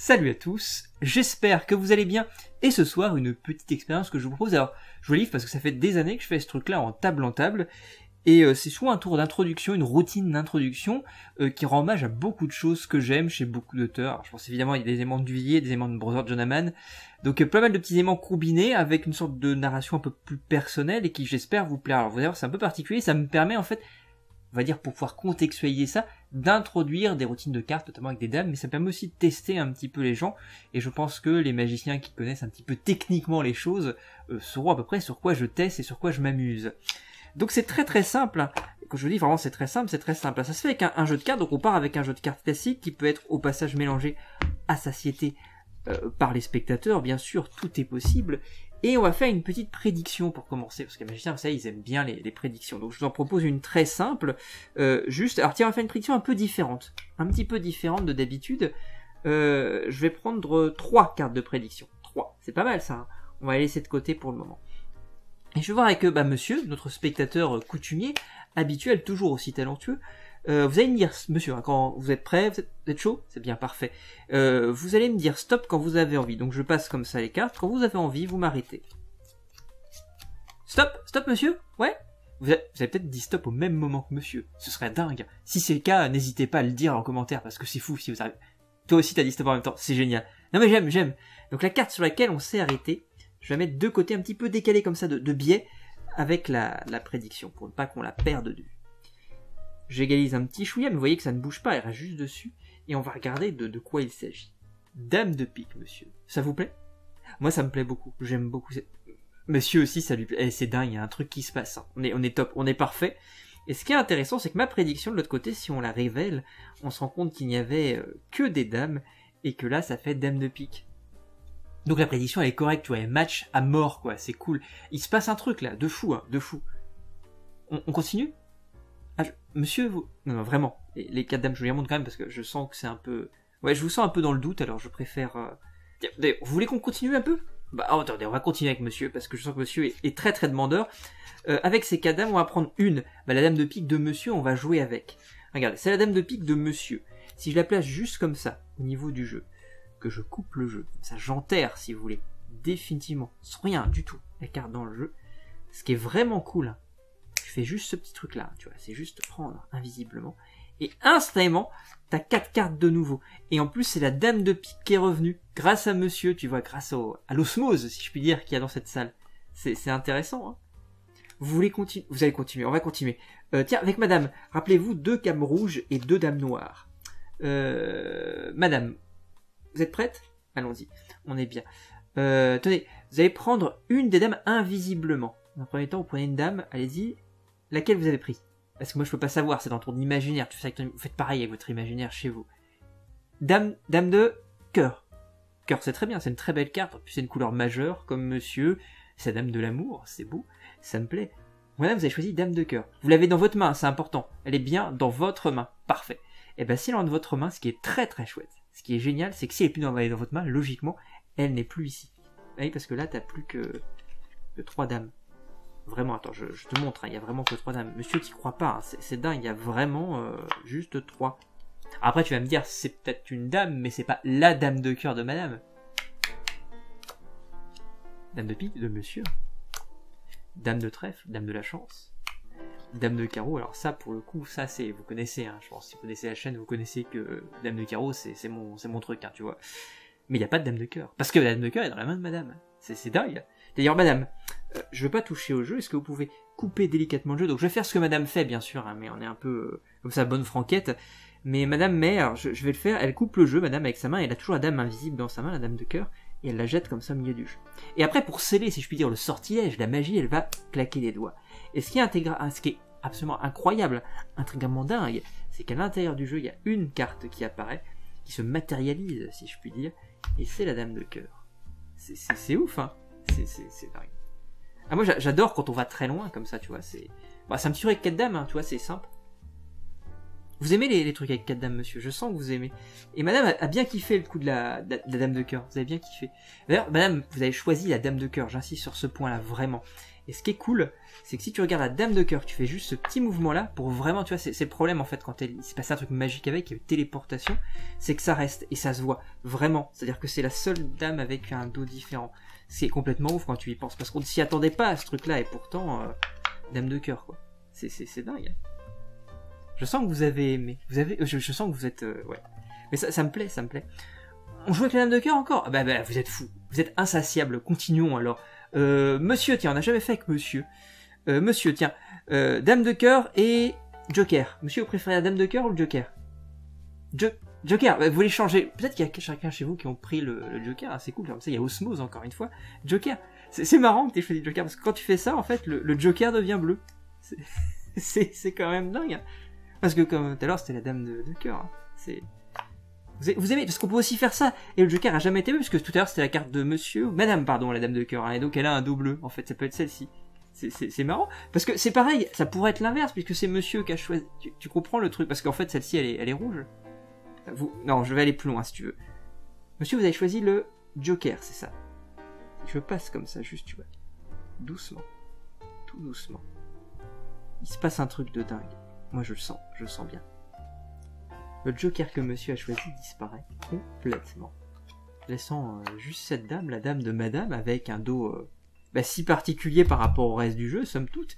Salut à tous, j'espère que vous allez bien, et ce soir une petite expérience que je vous propose. Alors je vous livre parce que ça fait des années que je fais ce truc là en table, et c'est souvent un tour d'introduction, une routine d'introduction qui rend hommage à beaucoup de choses que j'aime chez beaucoup d'auteurs. Alors, je pense évidemment il y a des éléments de Duvier, des éléments de Brother John Hammond, donc pas mal de petits éléments combinés avec une sorte de narration un peu plus personnelle et qui j'espère vous plaire. Alors vous allez voir c'est un peu particulier, ça me permet en fait, on va dire pour pouvoir contextualiser ça, d'introduire des routines de cartes, notamment avec des dames, mais ça permet aussi de tester un petit peu les gens, et je pense que les magiciens qui connaissent un petit peu techniquement les choses sauront à peu près sur quoi je teste et sur quoi je m'amuse. Donc c'est très simple, hein. Quand je dis vraiment c'est très simple. Ça se fait avec un jeu de cartes, donc on part avec un jeu de cartes classique qui peut être au passage mélangé à satiété par les spectateurs, bien sûr, tout est possible. Et on va faire une petite prédiction pour commencer, parce que les magiciens, vous savez, ils aiment bien les prédictions. Donc je vous en propose une très simple, alors tiens, on va faire une prédiction un peu différente, un petit peu différente de d'habitude. Je vais prendre 3 cartes de prédiction. 3, c'est pas mal ça, hein. On va les laisser de côté pour le moment. Et je vais voir avec monsieur, notre spectateur coutumier, habituel, toujours aussi talentueux. Vous allez me dire, monsieur, hein, quand vous êtes prêt, vous êtes chaud, c'est bien, parfait. Vous allez me dire stop quand vous avez envie. Donc je passe comme ça les cartes. Quand vous avez envie, vous m'arrêtez. Stop, monsieur. Ouais. Vous avez peut-être dit stop au même moment que monsieur. Ce serait dingue. Si c'est le cas, n'hésitez pas à le dire en commentaire parce que c'est fou si vous arrivez. Toi aussi t'as dit stop en même temps, c'est génial. Non mais j'aime. Donc la carte sur laquelle on s'est arrêté, je vais la mettre de côté un petit peu décalé comme ça de biais avec la prédiction pour ne pas qu'on la perde de vue. J'égalise un petit chouïa, mais vous voyez que ça ne bouge pas, elle reste juste dessus. Et on va regarder de quoi il s'agit. Dame de pique, monsieur. Ça vous plaît? Moi, ça me plaît beaucoup. J'aime beaucoup. Monsieur aussi, ça lui plaît. C'est dingue, il y a un truc qui se passe. Hein. On est top, on est parfait. Et ce qui est intéressant, c'est que ma prédiction, de l'autre côté, si on la révèle, on se rend compte qu'il n'y avait que des dames, et que là, ça fait dame de pique. Donc la prédiction, elle est correcte, tu vois, elle match à mort, quoi. C'est cool. Il se passe un truc, là, de fou, hein, de fou. On continue? Monsieur, vous... Non, vraiment. Les 4 dames, je vous les remonte quand même parce que je sens que c'est un peu... Ouais, je vous sens un peu dans le doute, alors je préfère... D'ailleurs, vous voulez qu'on continue un peu? Bah, attendez, on va continuer avec monsieur, parce que je sens que monsieur est très demandeur. Avec ces 4 dames, on va prendre une. Bah, la dame de pique de monsieur, on va jouer avec. Regardez, c'est la dame de pique de monsieur. Si je la place juste comme ça, au niveau du jeu, que je coupe le jeu, ça j'enterre, si vous voulez, définitivement, sans rien du tout, la carte dans le jeu, ce qui est vraiment cool, hein. Tu fais juste ce petit truc là, tu vois, c'est juste prendre invisiblement, et instantanément, t'as 4 cartes de nouveau, et en plus c'est la dame de pique qui est revenue, grâce à monsieur, tu vois, grâce à l'osmose, si je puis dire, qu'il y a dans cette salle. C'est intéressant, hein. Vous voulez continuer? Vous allez continuer, on va continuer. Tiens, avec madame, rappelez-vous 2 dames rouges et 2 dames noires. Madame, vous êtes prête? Allons-y, on est bien. Tenez, vous allez prendre une des dames invisiblement. Dans un premier temps, vous prenez une dame, allez-y. Laquelle vous avez pris? Parce que moi je peux pas savoir, c'est dans ton imaginaire, vous faites pareil avec votre imaginaire chez vous. Dame de cœur. Cœur, c'est très bien, c'est une très belle carte, en plus c'est une couleur majeure, comme monsieur, c'est la dame de l'amour, c'est beau, ça me plaît. Voilà, vous avez choisi dame de cœur. Vous l'avez dans votre main, c'est important, elle est bien dans votre main, parfait. Et bien si elle est dans votre main, ce qui est très chouette, ce qui est génial, c'est que si elle est plus dans votre main, logiquement, elle n'est plus ici. Oui, parce que là t'as plus que 3 dames. Vraiment, attends, je te montre, hein, il y a vraiment que 3 dames. Monsieur, t'y crois pas, hein, c'est dingue, il y a vraiment juste 3. Après, tu vas me dire, c'est peut-être une dame, mais c'est pas la dame de cœur de madame. Dame de pique de monsieur. Dame de trèfle, dame de la chance. Dame de carreau, alors ça, pour le coup, ça c'est, vous connaissez, hein, je pense, si vous connaissez la chaîne, vous connaissez que dame de carreau, c'est mon truc, hein, tu vois. Mais il n'y a pas de dame de cœur, parce que la dame de cœur est dans la main de madame. C'est dingue. D'ailleurs, madame, je veux pas toucher au jeu, est-ce que vous pouvez couper délicatement le jeu? Donc je vais faire ce que madame fait, bien sûr, hein, mais on est un peu comme ça, bonne franquette. Mais madame met, alors je vais le faire, elle coupe le jeu, madame, avec sa main, elle a toujours la dame invisible dans sa main, la dame de cœur, et elle la jette comme ça au milieu du jeu. Et après, pour sceller, si je puis dire, le sortilège, la magie, elle va claquer les doigts. Et ce qui est absolument incroyable, intrigamment dingue, c'est qu'à l'intérieur du jeu, il y a une carte qui apparaît, qui se matérialise, si je puis dire, et c'est la dame de cœur. C'est ouf, hein. C'est dingue. Ah, moi j'adore quand on va très loin comme ça, tu vois, c'est un petit truc avec 4 dames, hein, tu vois, c'est simple. Vous aimez les trucs avec 4 dames, monsieur, je sens que vous aimez. Et madame a bien kiffé le coup de la dame de cœur, vous avez bien kiffé. D'ailleurs, madame, vous avez choisi la dame de cœur, j'insiste sur ce point-là, vraiment. Et ce qui est cool, c'est que si tu regardes la dame de cœur, tu fais juste ce petit mouvement-là, pour vraiment, tu vois, c'est le problème en fait, quand il s'est passé un truc magique avec, il y a eu téléportation, c'est que ça reste, et ça se voit, vraiment. C'est-à-dire que c'est la seule dame avec un dos différent. C'est complètement ouf quand tu y penses, parce qu'on ne s'y attendait pas à ce truc-là, et pourtant, dame de cœur, quoi. C'est dingue. Je sens que vous avez aimé. Je sens que vous êtes... ouais. Mais ça me plaît, ça me plaît. On joue avec la dame de cœur encore? Bah, vous êtes fou. Vous êtes insatiable. Continuons, alors. Monsieur, tiens, on n'a jamais fait avec monsieur. Monsieur, tiens. Dame de cœur et Joker. Monsieur, vous préférez la dame de cœur ou le Joker? Joker, vous voulez changer? Peut-être qu'il y a chacun chez vous qui ont pris le Joker. Hein, c'est cool, comme ça, il y a Osmose, encore une fois. Joker. C'est marrant que t'aies choisi Joker, parce que quand tu fais ça, en fait, le Joker devient bleu. C'est quand même dingue. Hein. Parce que comme tout à l'heure c'était la dame de cœur. Hein. C'est vous aimez parce qu'on peut aussi faire ça. Et le Joker a jamais été bleu parce que tout à l'heure c'était la carte de Monsieur, Madame pardon, la dame de cœur. Hein, et donc elle a un dos bleu. En fait ça peut être celle-ci. C'est marrant parce que c'est pareil. Ça pourrait être l'inverse puisque c'est Monsieur qui a choisi. Tu comprends le truc parce qu'en fait celle-ci elle est rouge. Non je vais aller plus loin si tu veux. Monsieur vous avez choisi le Joker c'est ça. Je passe comme ça juste tu vois. Doucement. Tout doucement. Il se passe un truc de dingue. Moi je le sens bien. Le Joker que monsieur a choisi disparaît complètement. Laissant juste cette dame, la dame de madame, avec un dos si particulier par rapport au reste du jeu, somme toute,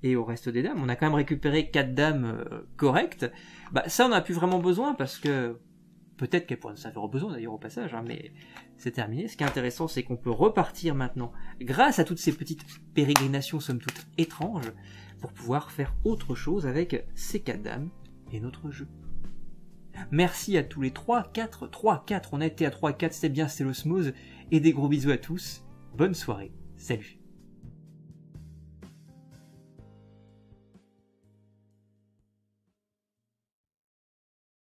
et au reste des dames. On a quand même récupéré 4 dames correctes. Ça on a plus vraiment besoin parce que peut-être qu'elles pourraient nous servir au besoin d'ailleurs au passage, hein, mais c'est terminé. Ce qui est intéressant c'est qu'on peut repartir maintenant, grâce à toutes ces petites pérégrinations somme toute étranges, pour pouvoir faire autre chose avec ces 4 dames et notre jeu. Merci à tous les 3, 4, on a été à 3, 4, c'était bien, c'était l'osmose, et des gros bisous à tous, bonne soirée, salut.